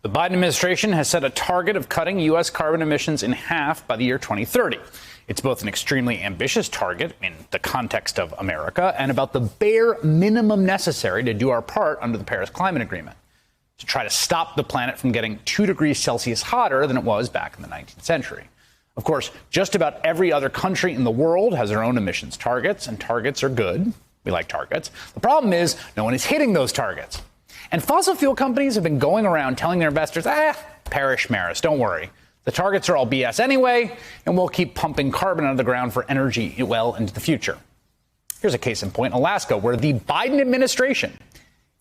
The Biden administration has set a target of cutting U.S. carbon emissions in half by the year 2030. It's both an extremely ambitious target in the context of America and about the bare minimum necessary to do our part under the Paris Climate Agreement to try to stop the planet from getting 2 degrees Celsius hotter than it was back in the 19th century. Of course, just about every other country in the world has their own emissions targets, and targets are good. We like targets. The problem is no one is hitting those targets. And fossil fuel companies have been going around telling their investors, perish Maris, don't worry. The targets are all BS anyway, and we'll keep pumping carbon out of the ground for energy well into the future. Here's a case in point, Alaska, where the Biden administration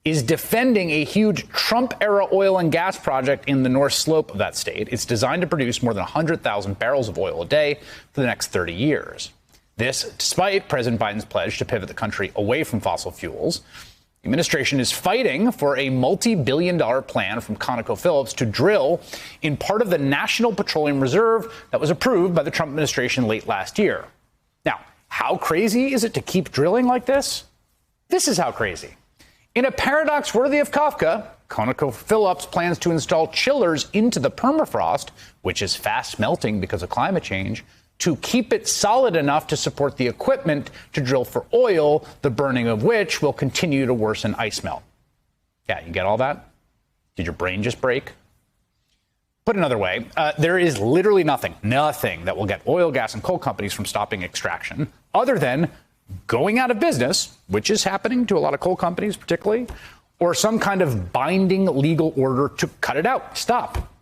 is defending a huge Trump-era oil and gas project in the North Slope of that state. It's designed to produce more than 100,000 barrels of oil a day for the next 30 years. This, despite President Biden's pledge to pivot the country away from fossil fuels. The administration is fighting for a multi-billion-dollar plan from ConocoPhillips to drill in part of the National Petroleum Reserve that was approved by the Trump administration late last year. Now, how crazy is it to keep drilling like this? This is how crazy. In a paradox worthy of Kafka, ConocoPhillips plans to install chillers into the permafrost, which is fast melting because of climate change, to keep it solid enough to support the equipment to drill for oil, the burning of which will continue to worsen ice melt. Yeah, you get all that? Did your brain just break? Put another way, there is literally nothing that will get oil, gas, and coal companies from stopping extraction other than going out of business, which is happening to a lot of coal companies particularly, or some kind of binding legal order to cut it out, stop.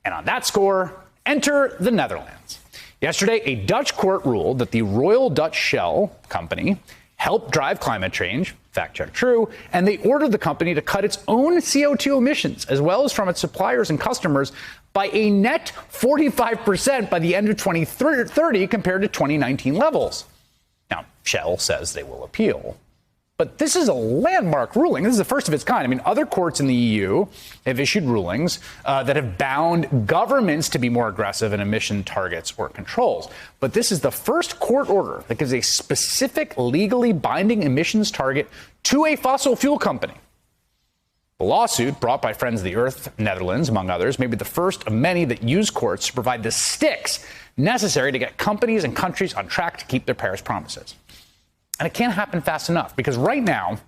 And on that score, enter the Netherlands. Yesterday, a Dutch court ruled that the Royal Dutch Shell company helped drive climate change, fact check true, and they ordered the company to cut its own CO2 emissions, as well as from its suppliers and customers, by a net 45% by the end of 2030 compared to 2019 levels. Now, Shell says they will appeal. But this is a landmark ruling. This is the first of its kind. I mean, other courts in the EU have issued rulings that have bound governments to be more aggressive in emission targets or controls. But this is the first court order that gives a specific legally binding emissions target to a fossil fuel company. The lawsuit, brought by Friends of the Earth, Netherlands, among others, may be the first of many that use courts to provide the sticks necessary to get companies and countries on track to keep their Paris promises. And it can't happen fast enough because right now,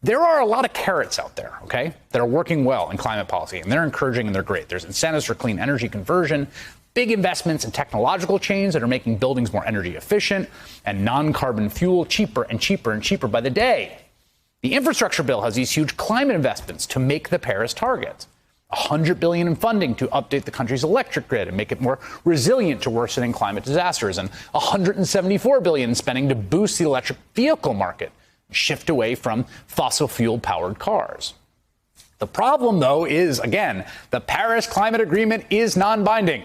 there are a lot of carrots out there, okay, that are working well in climate policy, and they're encouraging and they're great. There's incentives for clean energy conversion, big investments in technological change that are making buildings more energy efficient, and non-carbon fuel cheaper and cheaper and cheaper by the day. The infrastructure bill has these huge climate investments to make the Paris targets. $100 billion in funding to update the country's electric grid and make it more resilient to worsening climate disasters, and $174 billion in spending to boost the electric vehicle market and shift away from fossil fuel powered cars. The problem, though, is, again, the Paris Climate Agreement is non-binding.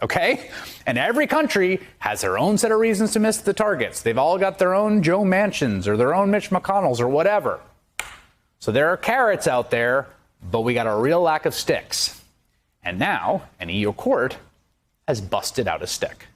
OK, and every country has their own set of reasons to miss the targets. They've all got their own Joe Manchins or their own Mitch McConnells or whatever. So there are carrots out there, but we got a real lack of sticks. And now an EU court has busted out a stick.